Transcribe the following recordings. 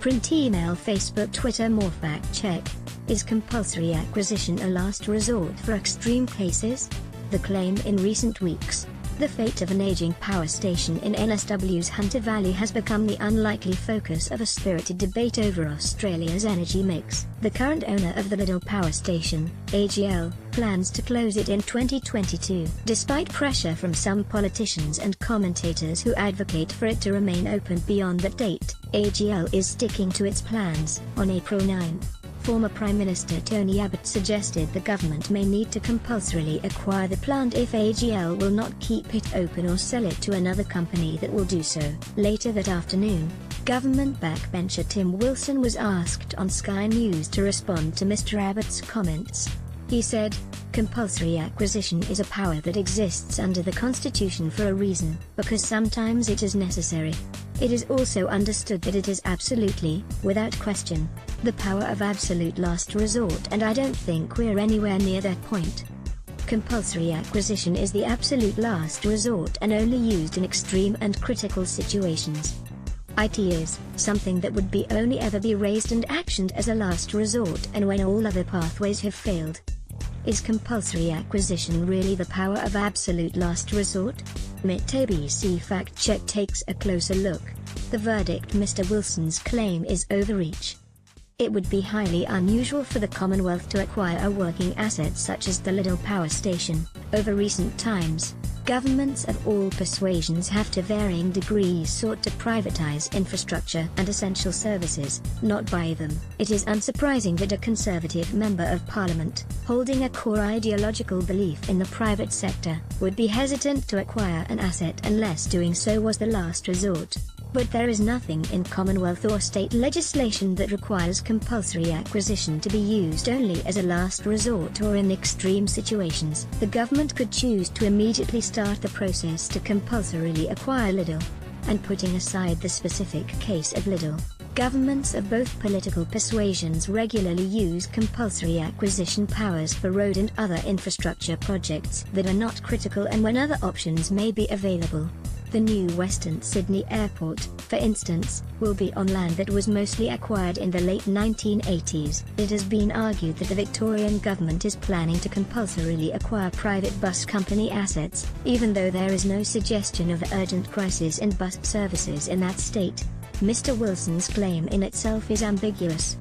Print, email, Facebook, Twitter. More fact check. Is compulsory acquisition a last resort for extreme cases? The claim in recent weeks. The fate of an aging power station in NSW's Hunter Valley has become the unlikely focus of a spirited debate over Australia's energy mix. The current owner of the Liddell Power Station, AGL, plans to close it in 2022. Despite pressure from some politicians and commentators who advocate for it to remain open beyond that date, AGL is sticking to its plans. On April 9, former Prime Minister Tony Abbott suggested the government may need to compulsorily acquire the plant if AGL will not keep it open or sell it to another company that will do so. Later that afternoon, government backbencher Tim Wilson was asked on Sky News to respond to Mr. Abbott's comments. He said, "Compulsory acquisition is a power that exists under the Constitution for a reason, because sometimes it is necessary. It is also understood that it is absolutely, without question, the power of absolute last resort, and I don't think we're anywhere near that point. Compulsory acquisition is the absolute last resort and only used in extreme and critical situations. It is something that would be only ever be raised and actioned as a last resort and when all other pathways have failed. Is compulsory acquisition really the power of absolute last resort?" MIT ABC Fact Check takes a closer look. The verdict: Mr. Wilson's claim is overreach. It would be highly unusual for the Commonwealth to acquire a working asset such as the Liddell Power Station. Over recent times, governments of all persuasions have to varying degrees sought to privatize infrastructure and essential services, not buy them. It is unsurprising that a Conservative Member of Parliament, holding a core ideological belief in the private sector, would be hesitant to acquire an asset unless doing so was the last resort. But there is nothing in Commonwealth or state legislation that requires compulsory acquisition to be used only as a last resort or in extreme situations. The government could choose to immediately start the process to compulsorily acquire Liddell. And putting aside the specific case of Liddell, governments of both political persuasions regularly use compulsory acquisition powers for road and other infrastructure projects that are not critical and when other options may be available. The new Western Sydney Airport, for instance, will be on land that was mostly acquired in the late 1980s. It has been argued that the Victorian government is planning to compulsorily acquire private bus company assets, even though there is no suggestion of urgent crisis in bus services in that state. Mr. Wilson's claim in itself is ambiguous.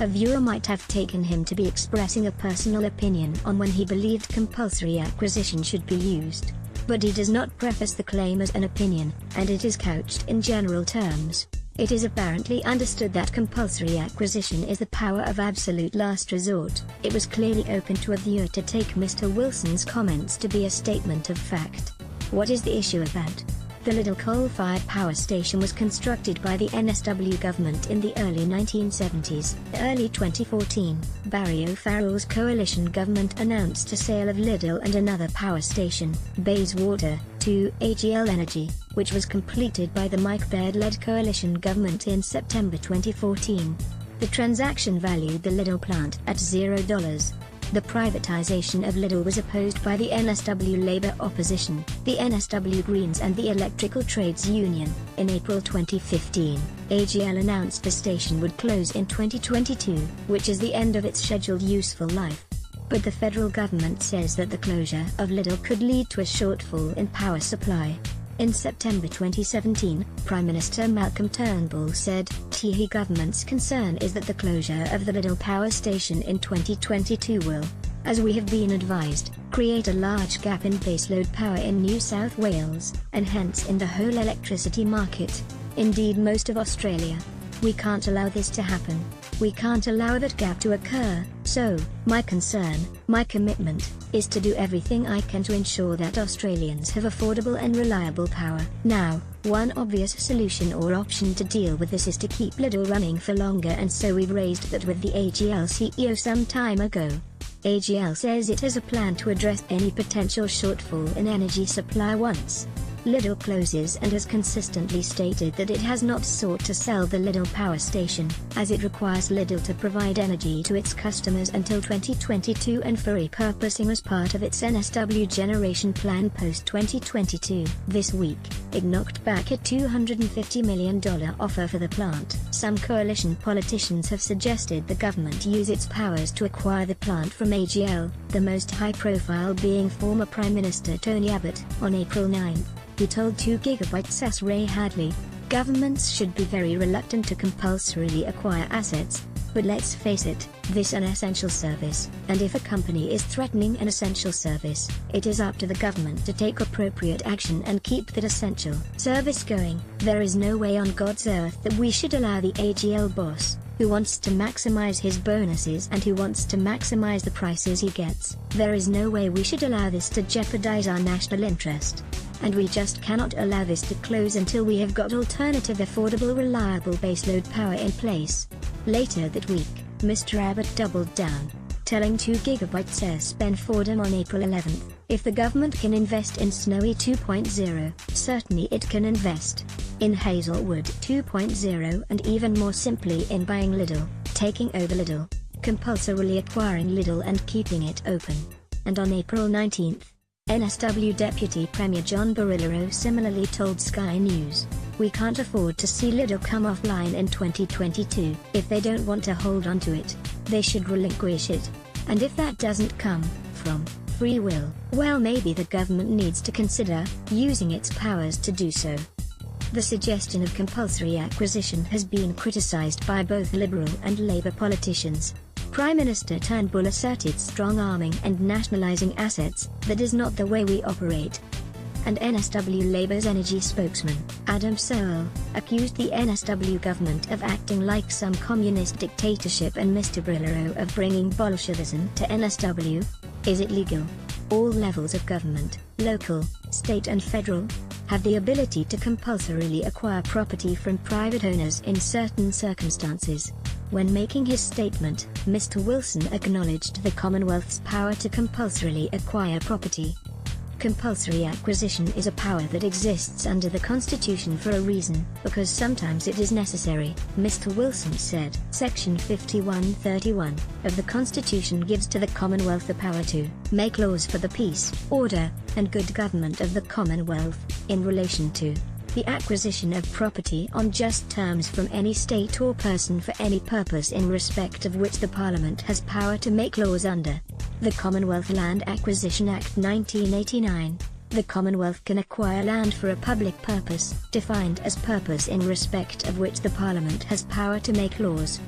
A viewer might have taken him to be expressing a personal opinion on when he believed compulsory acquisition should be used. But he does not preface the claim as an opinion, and it is couched in general terms. It is apparently understood that compulsory acquisition is the power of absolute last resort. It was clearly open to a viewer to take Mr. Wilson's comments to be a statement of fact. What is the issue about? The Liddell coal-fired power station was constructed by the NSW government in the early 1970s. Early 2014, Barry O'Farrell's coalition government announced a sale of Liddell and another power station, Bayswater, to AGL Energy, which was completed by the Mike Baird-led coalition government in September 2014. The transaction valued the Liddell plant at $0. The privatization of Liddell was opposed by the NSW Labour opposition, the NSW Greens and the Electrical Trades Union. In April 2015, AGL announced the station would close in 2022, which is the end of its scheduled useful life. But the federal government says that the closure of Liddell could lead to a shortfall in power supply. In September 2017, Prime Minister Malcolm Turnbull said, "The government's concern is that the closure of the Liddell power station in 2022 will, as we have been advised, create a large gap in baseload power in New South Wales, and hence in the whole electricity market, indeed most of Australia. We can't allow this to happen. We can't allow that gap to occur, so, my concern, my commitment, is to do everything I can to ensure that Australians have affordable and reliable power." Now, one obvious solution or option to deal with this is to keep Liddell running for longer, and so we've raised that with the AGL CEO some time ago. AGL says it has a plan to address any potential shortfall in energy supply once Lidl closes and has consistently stated that it has not sought to sell the Lidl power station, as it requires Lidl to provide energy to its customers until 2022 and for repurposing as part of its NSW generation plan post-2022. This week, it knocked back a $250 million offer for the plant. Some coalition politicians have suggested the government use its powers to acquire the plant from AGL, the most high-profile being former Prime Minister Tony Abbott. On April 9, he told 2GB's Ray Hadley, "Governments should be very reluctant to compulsorily acquire assets, but let's face it, this is an essential service, and if a company is threatening an essential service, it is up to the government to take appropriate action and keep that essential service going. There is no way on God's earth that we should allow the AGL boss, who wants to maximize his bonuses and who wants to maximize the prices he gets, there is no way we should allow this to jeopardize our national interest. And we just cannot allow this to close until we have got alternative affordable reliable baseload power in place." Later that week, Mr. Abbott doubled down, telling 2GB's Ben Fordham on April 11, "If the government can invest in Snowy 2.0, certainly it can invest in Hazelwood 2.0 and even more simply in buying Lidl, taking over Lidl, compulsorily acquiring Lidl and keeping it open." And on April 19, NSW Deputy Premier John Barilaro similarly told Sky News, "We can't afford to see Lidl come offline in 2022. If they don't want to hold on to it, they should relinquish it. And if that doesn't come from free will, well, maybe the government needs to consider using its powers to do so." The suggestion of compulsory acquisition has been criticized by both Liberal and Labour politicians. Prime Minister Turnbull asserted strong-arming and nationalising assets, "That is not the way we operate." And NSW Labour's energy spokesman, Adam Searle, accused the NSW government of acting like some communist dictatorship and Mr. Barilaro of bringing Bolshevism to NSW. Is it legal? All levels of government, local, state and federal, have the ability to compulsorily acquire property from private owners in certain circumstances. When making his statement, Mr. Wilson acknowledged the Commonwealth's power to compulsorily acquire property. Compulsory acquisition is a power that exists under the Constitution for a reason, because sometimes it is necessary, Mr. Wilson said. Section 51(31) of the Constitution gives to the Commonwealth the power to make laws for the peace, order, and good government of the Commonwealth, in relation to the acquisition of property on just terms from any state or person for any purpose in respect of which the Parliament has power to make laws under. The Commonwealth Land Acquisition Act 1989. The Commonwealth can acquire land for a public purpose, defined as purpose in respect of which the Parliament has power to make laws.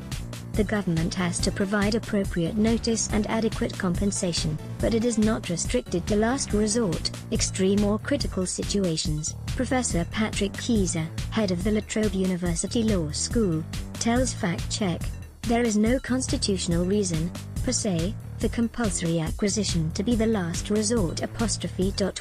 The government has to provide appropriate notice and adequate compensation, but it is not restricted to last resort, extreme or critical situations. Professor Patrick Keyser, head of the La Trobe University Law School, tells Fact Check, "There is no constitutional reason, per se, for compulsory acquisition to be the last resort."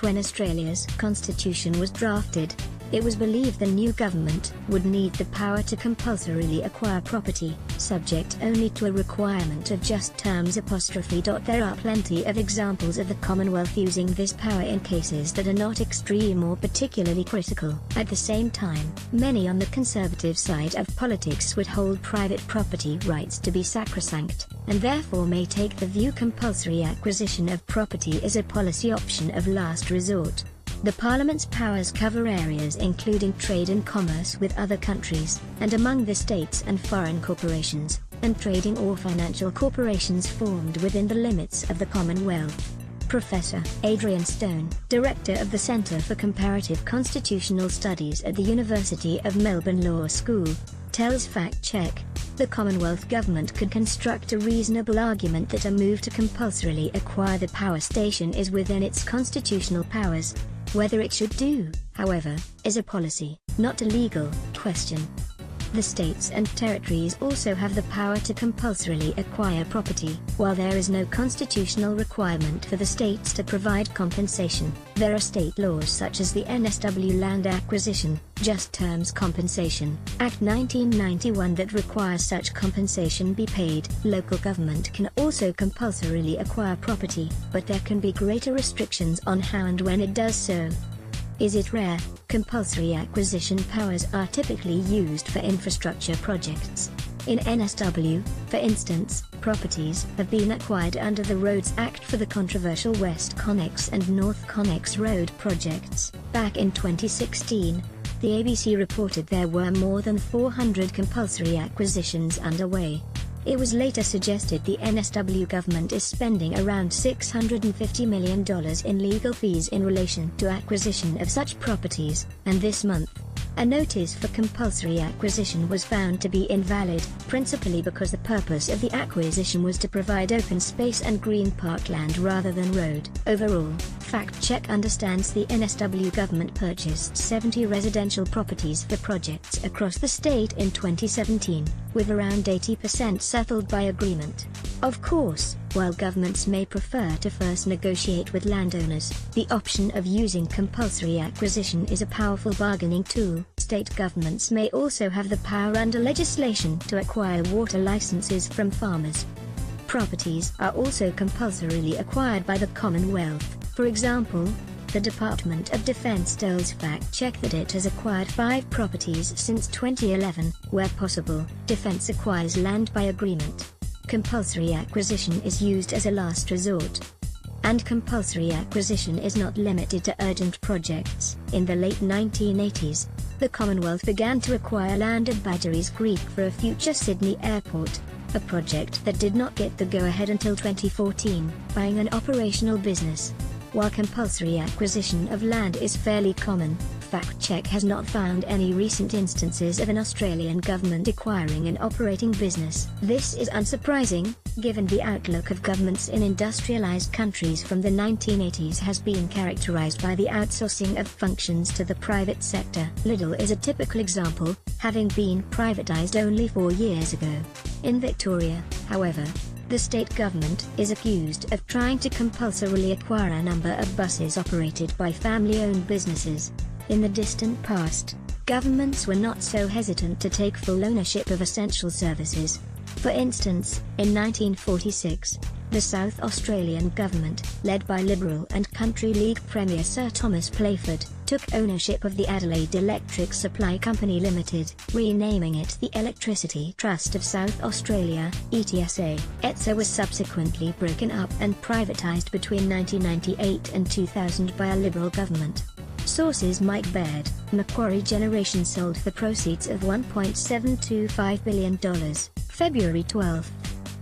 When Australia's constitution was drafted, it was believed the new government would need the power to compulsorily acquire property, subject only to a requirement of just terms. There are plenty of examples of the Commonwealth using this power in cases that are not extreme or particularly critical. At the same time, many on the conservative side of politics would hold private property rights to be sacrosanct, and therefore may take the view compulsory acquisition of property is a policy option of last resort. The Parliament's powers cover areas including trade and commerce with other countries, and among the states and foreign corporations, and trading or financial corporations formed within the limits of the Commonwealth. Professor Adrian Stone, Director of the Centre for Comparative Constitutional Studies at the University of Melbourne Law School, tells Fact Check, "The Commonwealth Government could construct a reasonable argument that a move to compulsorily acquire the power station is within its constitutional powers. Whether it should do, however, is a policy, not a legal, question." The states and territories also have the power to compulsorily acquire property. While there is no constitutional requirement for the states to provide compensation, there are state laws such as the NSW Land Acquisition, Just Terms Compensation Act 1991 that require such compensation be paid. Local government can also compulsorily acquire property, but there can be greater restrictions on how and when it does so. Is it rare? Compulsory acquisition powers are typically used for infrastructure projects. In NSW, for instance, properties have been acquired under the Roads Act for the controversial West Connex and North Connex Road projects. Back in 2016, the ABC reported there were more than 400 compulsory acquisitions underway. It was later suggested the NSW government is spending around $650 million in legal fees in relation to acquisition of such properties, and this month, a notice for compulsory acquisition was found to be invalid, principally because the purpose of the acquisition was to provide open space and green parkland rather than road. Overall, Fact Check understands the NSW government purchased 70 residential properties for projects across the state in 2017, with around 80% settled by agreement. Of course, while governments may prefer to first negotiate with landowners, the option of using compulsory acquisition is a powerful bargaining tool. State governments may also have the power under legislation to acquire water licenses from farmers. Properties are also compulsorily acquired by the Commonwealth. For example, the Department of Defense tells Fact Check that it has acquired 5 properties since 2011. Where possible, defense acquires land by agreement. Compulsory acquisition is used as a last resort. And compulsory acquisition is not limited to urgent projects. In the late 1980s, the Commonwealth began to acquire land at Badgerys Creek for a future Sydney airport, a project that did not get the go-ahead until 2014, buying an operational business. While compulsory acquisition of land is fairly common, Fact Check has not found any recent instances of an Australian government acquiring an operating business. This is unsurprising, given the outlook of governments in industrialized countries from the 1980s has been characterized by the outsourcing of functions to the private sector. Lidl is a typical example, having been privatized only 4 years ago. In Victoria, however, the state government is accused of trying to compulsorily acquire a number of buses operated by family-owned businesses. In the distant past, governments were not so hesitant to take full ownership of essential services. For instance, in 1946, the South Australian government, led by Liberal and Country League Premier Sir Thomas Playford, took ownership of the Adelaide Electric Supply Company Limited, renaming it the Electricity Trust of South Australia, ETSA. ETSA was subsequently broken up and privatised between 1998 and 2000 by a Liberal government. Sources: Mike Baird, Macquarie Generation sold for proceeds of $1.725 billion, February 12,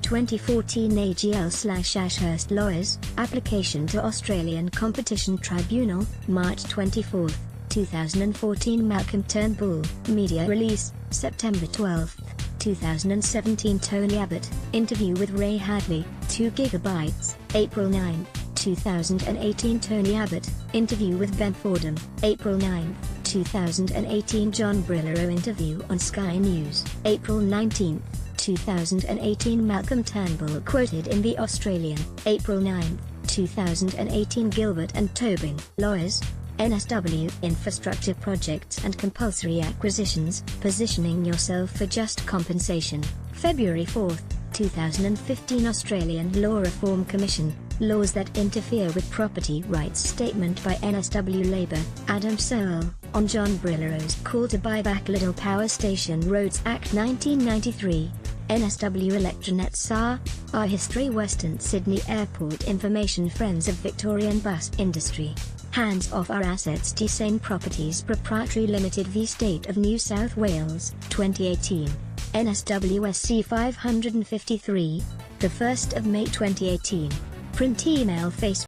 2014. AGL/Ashurst Lawyers, application to Australian Competition Tribunal, March 24, 2014. Malcolm Turnbull, media release, September 12, 2017. Tony Abbott, interview with Ray Hadley, 2 GB, April 9, 2018. Tony Abbott, interview with Ben Fordham, April 9, 2018. John Brillero, interview on Sky News, April 19, 2018. Malcolm Turnbull quoted in The Australian, April 9, 2018. Gilbert and Tobin, lawyers, NSW, infrastructure projects and compulsory acquisitions, positioning yourself for just compensation, February 4, 2015. Australian Law Reform Commission, laws that interfere with property rights. Statement by NSW Labour, Adam Searle, on John Brillero's call to buy back Lidl Power Station. Roads Act 1993, NSW Electronet SAR, Our History. Western Sydney Airport Information. Friends of Victorian Bus Industry, hands off our assets. Desane Properties Proprietary Limited v State of New South Wales, 2018, NSWSC 553, 1 May 2018. Print, email, Facebook.